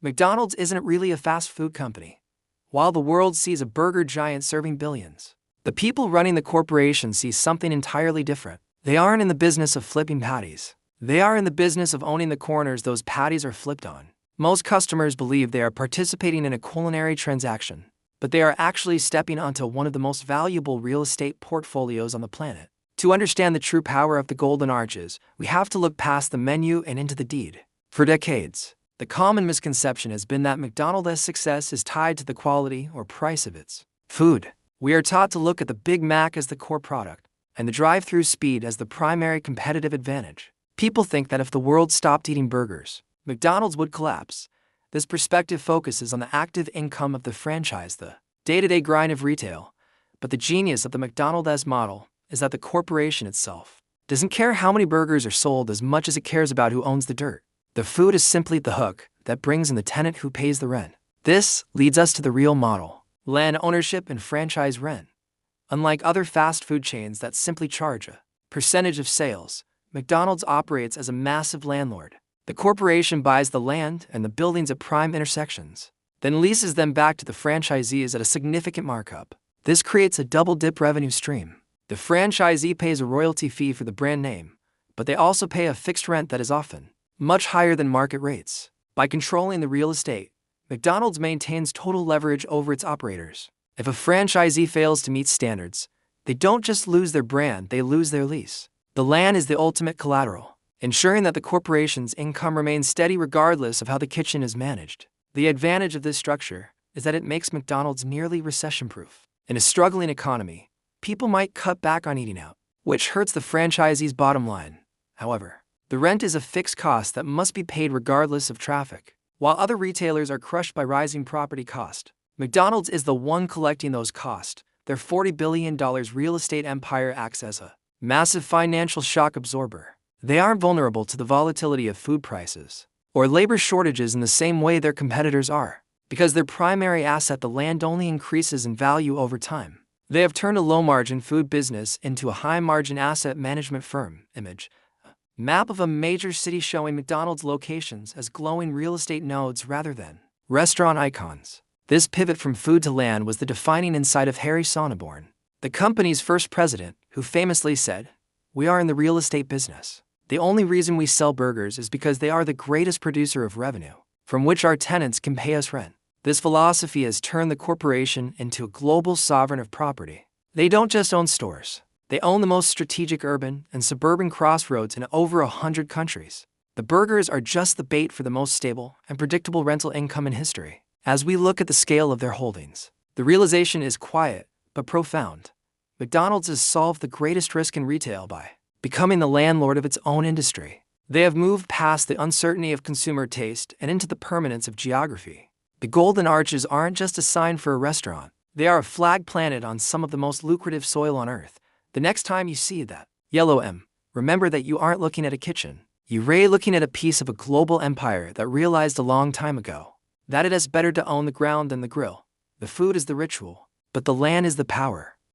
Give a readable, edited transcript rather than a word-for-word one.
McDonald's isn't really a fast food company. While the world sees a burger giant serving billions, the people running the corporation see something entirely different. They aren't in the business of flipping patties. They are in the business of owning the corners those patties are flipped on. Most customers believe they are participating in a culinary transaction, but they are actually stepping onto one of the most valuable real estate portfolios on the planet. To understand the true power of the Golden Arches, we have to look past the menu and into the deed. For decades, the common misconception has been that McDonald's success is tied to the quality or price of its food. We are taught to look at the Big Mac as the core product, and the drive-through speed as the primary competitive advantage. People think that if the world stopped eating burgers, McDonald's would collapse. This perspective focuses on the active income of the franchise, the day-to-day grind of retail. But the genius of the McDonald's model is that the corporation itself doesn't care how many burgers are sold as much as it cares about who owns the dirt. The food is simply the hook that brings in the tenant who pays the rent. This leads us to the real model: land ownership and franchise rent. Unlike other fast food chains that simply charge a percentage of sales, McDonald's operates as a massive landlord. The corporation buys the land and the buildings at prime intersections, then leases them back to the franchisees at a significant markup. This creates a double-dip revenue stream. The franchisee pays a royalty fee for the brand name, but they also pay a fixed rent that is often much higher than market rates. By controlling the real estate, McDonald's maintains total leverage over its operators. If a franchisee fails to meet standards, they don't just lose their brand, they lose their lease. The land is the ultimate collateral, ensuring that the corporation's income remains steady regardless of how the kitchen is managed. The advantage of this structure is that it makes McDonald's nearly recession-proof. In a struggling economy, people might cut back on eating out, which hurts the franchisee's bottom line. However, the rent is a fixed cost that must be paid regardless of traffic. While other retailers are crushed by rising property cost, McDonald's is the one collecting those costs. Their $40 billion real estate empire acts as a massive financial shock absorber. They aren't vulnerable to the volatility of food prices or labor shortages in the same way their competitors are, because their primary asset, the land, only increases in value over time. They have turned a low-margin food business into a high-margin asset management firm. Image map of a major city showing McDonald's locations as glowing real estate nodes rather than restaurant icons. This pivot from food to land was the defining insight of Harry Sonneborn, the company's first president, who famously said, "We are in the real estate business. The only reason we sell burgers is because they are the greatest producer of revenue, from which our tenants can pay us rent." This philosophy has turned the corporation into a global sovereign of property. They don't just own stores. They own the most strategic urban and suburban crossroads in over 100 countries. The burgers are just the bait for the most stable and predictable rental income in history. As we look at the scale of their holdings, the realization is quiet but profound. McDonald's has solved the greatest risk in retail by becoming the landlord of its own industry. They have moved past the uncertainty of consumer taste and into the permanence of geography. The Golden Arches aren't just a sign for a restaurant. They are a flag planted on some of the most lucrative soil on earth. The next time you see that yellow M, remember that you aren't looking at a kitchen. You're looking at a piece of a global empire that realized a long time ago that it is better to own the ground than the grill. The food is the ritual, but the land is the power.